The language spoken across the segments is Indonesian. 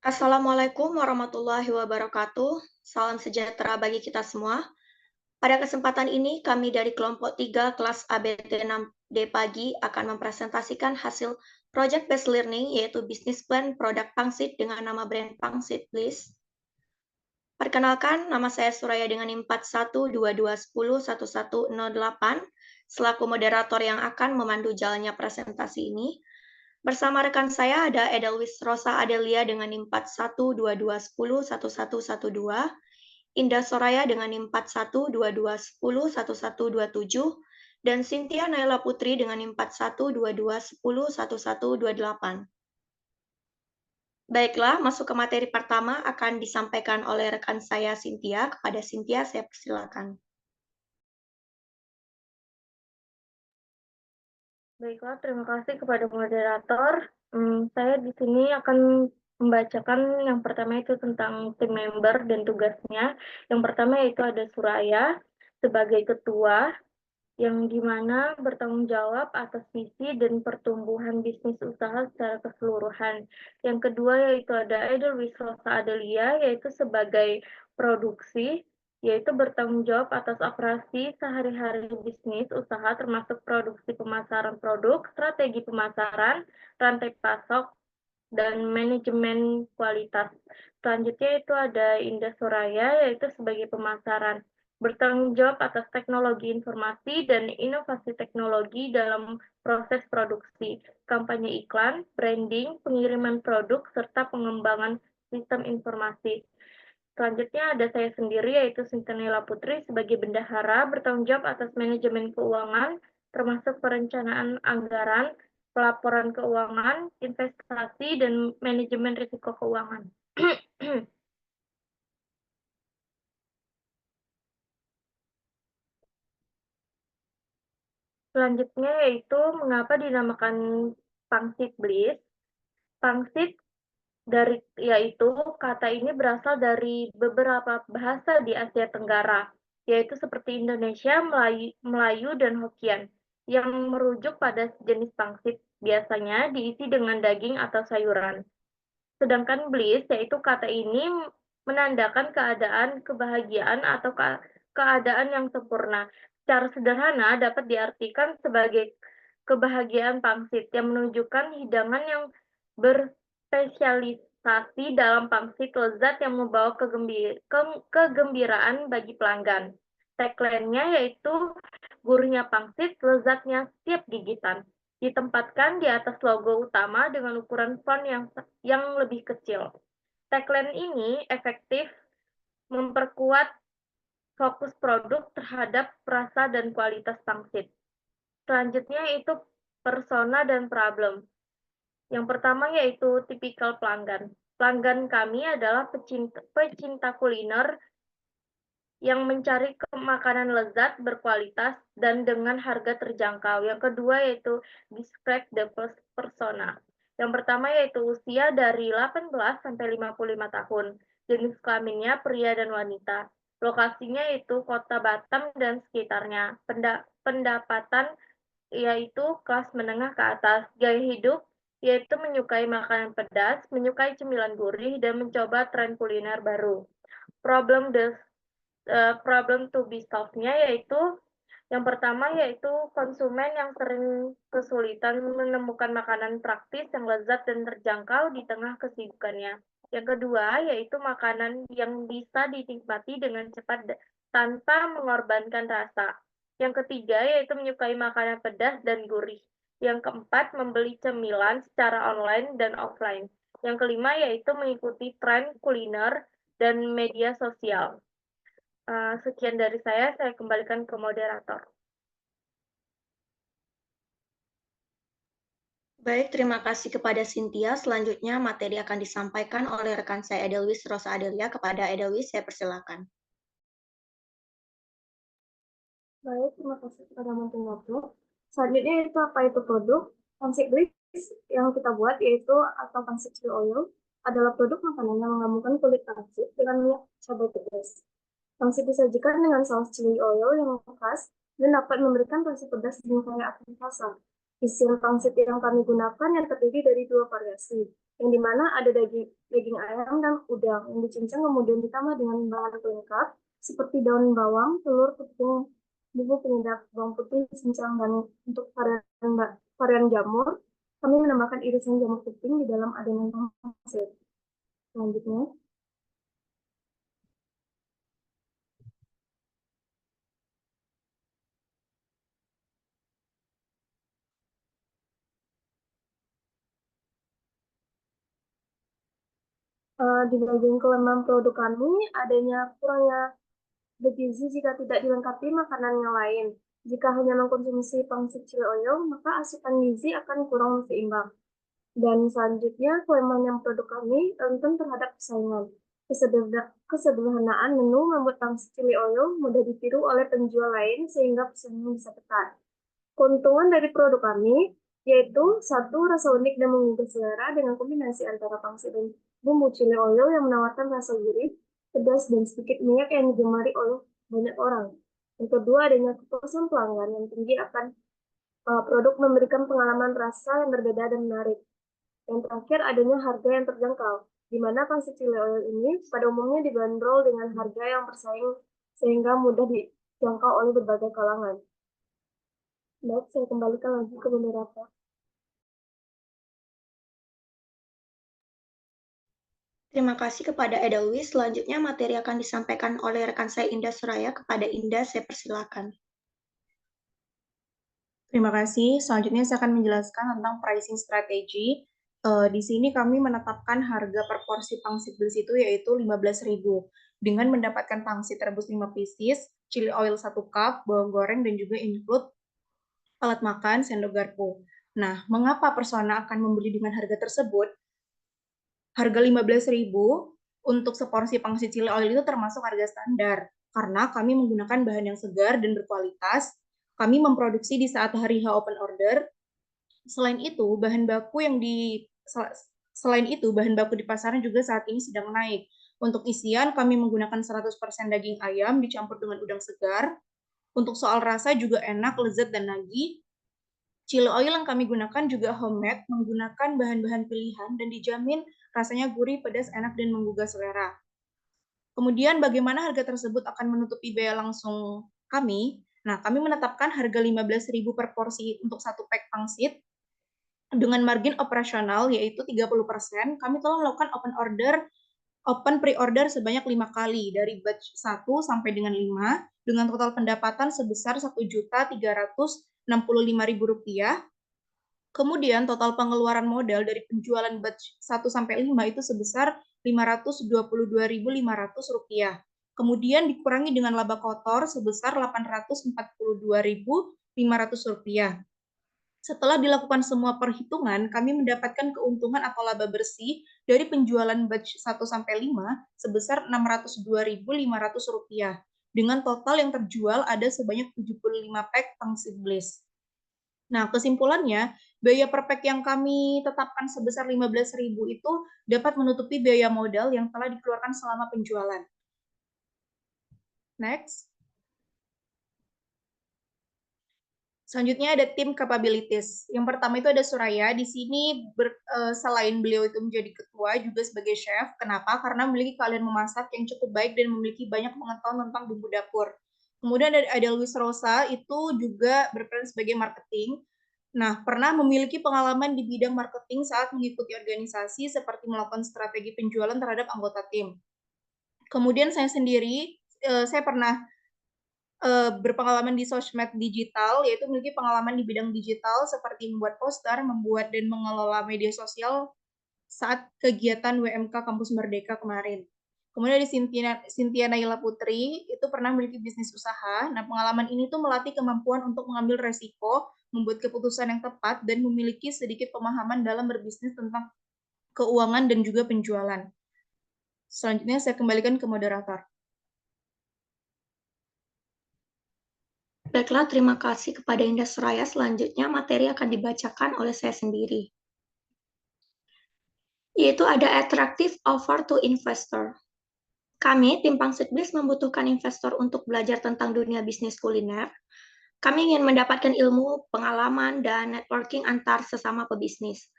Assalamualaikum warahmatullahi wabarakatuh. Salam sejahtera bagi kita semua. Pada kesempatan ini, kami dari kelompok 3 kelas ABT 6D pagi akan mempresentasikan hasil Project Based Learning, yaitu Business Plan Produk Pangsit dengan nama brand Pangsit Please. Perkenalkan, nama saya Suraya dengan NIM 4122101108, selaku moderator yang akan memandu jalannya presentasi ini. Bersama rekan saya ada Edelwis Rosa Adelia dengan NIM 4122101112, Indah Soraya dengan NIM 4122101127, dan Cynthia Naila Putri dengan NIM 4122101128. Baiklah, masuk ke materi pertama akan disampaikan oleh rekan saya Cynthia. Kepada Cynthia, saya persilakan. Baiklah, terima kasih kepada moderator. Saya di sini akan membacakan yang pertama itu tentang tim member dan tugasnya. Yang pertama yaitu ada Suraya sebagai ketua, yang dimana bertanggung jawab atas visi dan pertumbuhan bisnis usaha secara keseluruhan. Yang kedua yaitu ada Edelwis Rosa Adelia, yaitu sebagai produksi, yaitu bertanggung jawab atas operasi sehari-hari bisnis usaha termasuk produksi pemasaran produk, strategi pemasaran, rantai pasok, dan manajemen kualitas. Selanjutnya itu ada Indah Soraya, yaitu sebagai pemasaran, bertanggung jawab atas teknologi informasi dan inovasi teknologi dalam proses produksi, kampanye iklan, branding, pengiriman produk, serta pengembangan sistem informasi. Selanjutnya ada saya sendiri, yaitu Sintenela Putri sebagai bendahara, bertanggung jawab atas manajemen keuangan, termasuk perencanaan anggaran, pelaporan keuangan, investasi, dan manajemen risiko keuangan. Selanjutnya yaitu mengapa dinamakan Pangsit Bliss. Pangsit yaitu kata ini berasal dari beberapa bahasa di Asia Tenggara, yaitu seperti Indonesia, Melayu, dan Hokkien, yang merujuk pada jenis pangsit, biasanya diisi dengan daging atau sayuran. Sedangkan bliss, yaitu kata ini menandakan keadaan kebahagiaan atau keadaan yang sempurna. Secara sederhana dapat diartikan sebagai kebahagiaan pangsit yang menunjukkan hidangan yang berspesialisasi dalam pangsit lezat yang membawa kegembiraan bagi pelanggan. Tagline-nya yaitu gurihnya pangsit, lezatnya setiap gigitan. Ditempatkan di atas logo utama dengan ukuran font yang lebih kecil. Tagline ini efektif memperkuat fokus produk terhadap rasa dan kualitas pangsit. Selanjutnya itu persona dan problem. Yang pertama yaitu tipikal pelanggan. Pelanggan kami adalah pecinta kuliner yang mencari makanan lezat, berkualitas, dan dengan harga terjangkau. Yang kedua yaitu describe the persona. Yang pertama yaitu usia dari 18 sampai 55 tahun. Jenis kelaminnya pria dan wanita. Lokasinya yaitu Kota Batam dan sekitarnya. Pendapatan yaitu kelas menengah ke atas. Gaya hidup yaitu menyukai makanan pedas, menyukai cemilan gurih, dan mencoba tren kuliner baru. Problem to be solved-nya yaitu yang pertama yaitu konsumen yang sering kesulitan menemukan makanan praktis yang lezat dan terjangkau di tengah kesibukannya. Yang kedua yaitu makanan yang bisa dinikmati dengan cepat tanpa mengorbankan rasa. Yang ketiga yaitu menyukai makanan pedas dan gurih. Yang keempat membeli cemilan secara online dan offline. Yang kelima yaitu mengikuti tren kuliner dan media sosial. Sekian dari saya kembalikan ke moderator. Baik, terima kasih kepada Cynthia. Selanjutnya materi akan disampaikan oleh rekan saya Edelwis Rosa Adelia. Kepada Edelwis, saya persilakan. Baik, terima kasih kepada moderator. Selanjutnya itu apa itu produk? Pangsit Bliss yang kita buat yaitu atau pangsit chili oil adalah produk makanan yang menggabungkan kulit pangsit dengan minyak cabai pedas. Pangsit disajikan dengan saus chili oil yang khas dan dapat memberikan rasa pedas dan kaya akan rasa. Isian pangsit yang kami gunakan yang terdiri dari dua variasi, yang dimana ada daging ayam dan udang yang dicincang kemudian ditambah dengan bahan pelengkap seperti daun bawang, telur, tepung, bumbu penyedap bawang putih, cincang, dan untuk varian jamur, kami menambahkan irisan jamur kuping di dalam adonan pangsit. Selanjutnya, di bagian kelemahan produk kami, adanya kurangnya bergizi jika tidak dilengkapi makanan yang lain. Jika hanya mengkonsumsi pangsit chili oil, maka asupan gizi akan kurang seimbang. Dan selanjutnya, kelemahan produk kami rentan terhadap persaingan. Kesederhanaan menu membuat pangsit chili oil mudah ditiru oleh penjual lain sehingga persaingan bisa ketat. Keuntungan dari produk kami yaitu satu, rasa unik dan menggugah selera dengan kombinasi antara pangsit dan bumbu chili oil yang menawarkan rasa gurih, pedas, dan sedikit minyak yang digemari oleh banyak orang. Yang kedua, adanya kepuasan pelanggan yang tinggi akan produk memberikan pengalaman rasa yang berbeda dan menarik. Yang terakhir, adanya harga yang terjangkau, di mana pangsit chili oil ini pada umumnya dibanderol dengan harga yang bersaing sehingga mudah dijangkau oleh berbagai kalangan. Baik, saya kembalikan lagi ke moderator. Terima kasih kepada Edelweiss. Selanjutnya materi akan disampaikan oleh rekan saya Indah Suraya. Kepada Indah, saya persilakan. Terima kasih. Selanjutnya saya akan menjelaskan tentang pricing strategy. Di sini kami menetapkan harga per porsi pangsit bliss itu yaitu 15.000 dengan mendapatkan pangsit rebus 5 pieces, chili oil 1 cup, bawang goreng, dan juga include alat makan, sendok garpu. Nah, mengapa persona akan membeli dengan harga tersebut? Harga 15.000 untuk seporsi pangsit chili oil itu termasuk harga standar karena kami menggunakan bahan yang segar dan berkualitas. Kami memproduksi di saat hari H open order. Selain itu, bahan baku di pasaran juga saat ini sedang naik. Untuk isian, kami menggunakan 100% daging ayam dicampur dengan udang segar. Untuk soal rasa juga enak, lezat, dan nagih. Chili oil yang kami gunakan juga homemade, menggunakan bahan-bahan pilihan dan dijamin rasanya gurih, pedas, enak, dan menggugah selera. Kemudian bagaimana harga tersebut akan menutupi biaya langsung kami? Nah, kami menetapkan harga 15.000 per porsi untuk 1 pack pangsit dengan margin operasional yaitu 30%. Kami telah melakukan open pre-order sebanyak 5 kali dari batch 1 sampai dengan 5 dengan total pendapatan sebesar Rp1.365.000. Kemudian total pengeluaran modal dari penjualan batch 1 sampai 5 itu sebesar Rp522.500. Kemudian dikurangi dengan laba kotor sebesar Rp842.500. Setelah dilakukan semua perhitungan, kami mendapatkan keuntungan atau laba bersih dari penjualan batch 1 sampai 5 sebesar Rp602.500 dengan total yang terjual ada sebanyak 75 pack pangsit bliss. Nah, kesimpulannya, biaya per pack yang kami tetapkan sebesar 15.000 itu dapat menutupi biaya modal yang telah dikeluarkan selama penjualan. Next. Selanjutnya ada tim capabilities. Yang pertama itu ada Suraya. Di sini selain beliau itu menjadi ketua juga sebagai chef. Kenapa? Karena memiliki keahlian memasak yang cukup baik dan memiliki banyak pengetahuan tentang bumbu dapur. Kemudian ada Luis Rosa, itu juga berperan sebagai marketing. Nah, pernah memiliki pengalaman di bidang marketing saat mengikuti organisasi seperti melakukan strategi penjualan terhadap anggota tim. Kemudian saya sendiri, saya pernah berpengalaman di sosmed digital, yaitu memiliki pengalaman di bidang digital seperti membuat poster, membuat dan mengelola media sosial saat kegiatan WMK Kampus Merdeka kemarin. Kemudian di Cynthia Naila Putri, itu pernah memiliki bisnis usaha. Nah, pengalaman ini tuh melatih kemampuan untuk mengambil resiko, membuat keputusan yang tepat, dan memiliki sedikit pemahaman dalam berbisnis tentang keuangan dan juga penjualan. Selanjutnya saya kembalikan ke moderator. Baiklah, terima kasih kepada Indah Suraya. Selanjutnya materi akan dibacakan oleh saya sendiri. Yaitu ada attractive offer to investor. Kami, tim Pangsit Bliss, membutuhkan investor untuk belajar tentang dunia bisnis kuliner. Kami ingin mendapatkan ilmu, pengalaman, dan networking antar sesama pebisnis.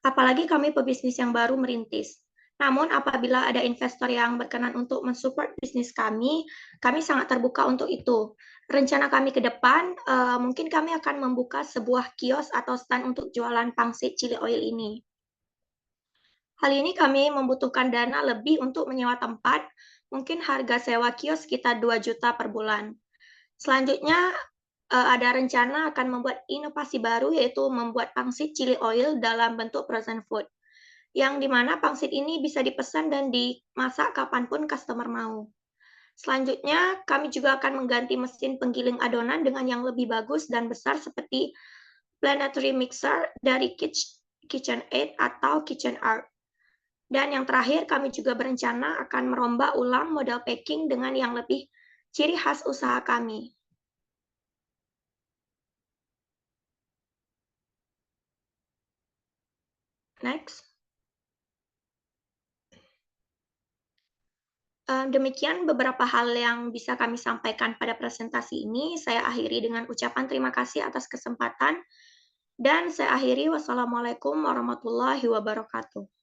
Apalagi kami pebisnis yang baru merintis. Namun apabila ada investor yang berkenan untuk mensupport bisnis kami sangat terbuka untuk itu. Rencana kami ke depan, mungkin kami akan membuka sebuah kios atau stand untuk jualan pangsit chili oil ini. Hal ini kami membutuhkan dana lebih untuk menyewa tempat, mungkin harga sewa kios sekitar 2 juta per bulan. Selanjutnya, ada rencana akan membuat inovasi baru, yaitu membuat pangsit chili oil dalam bentuk frozen food, yang dimana pangsit ini bisa dipesan dan dimasak kapanpun customer mau. Selanjutnya, kami juga akan mengganti mesin penggiling adonan dengan yang lebih bagus dan besar seperti planetary mixer dari KitchenAid atau KitchenAid. Dan yang terakhir, kami juga berencana akan merombak ulang model packing dengan yang lebih ciri khas usaha kami. Next. Demikian beberapa hal yang bisa kami sampaikan pada presentasi ini. Saya akhiri dengan ucapan terima kasih atas kesempatan. Dan saya akhiri, wassalamualaikum warahmatullahi wabarakatuh.